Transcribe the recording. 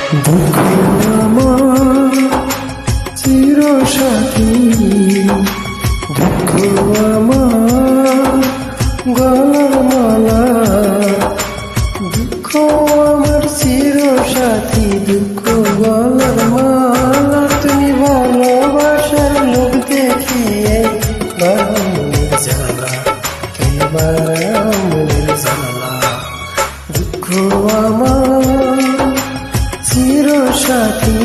দুঃখ আমার চিরসাথী, দুঃখ আমার গলার মালা, দুঃখ আমার চিরসাথী, দুঃখ গলার মালা। তুমি ভালোবাসার লোক দেখিয়ে বামনের জ্বালা, কে বামনের জ্বালা। দুঃখ আমার চিরসাথী,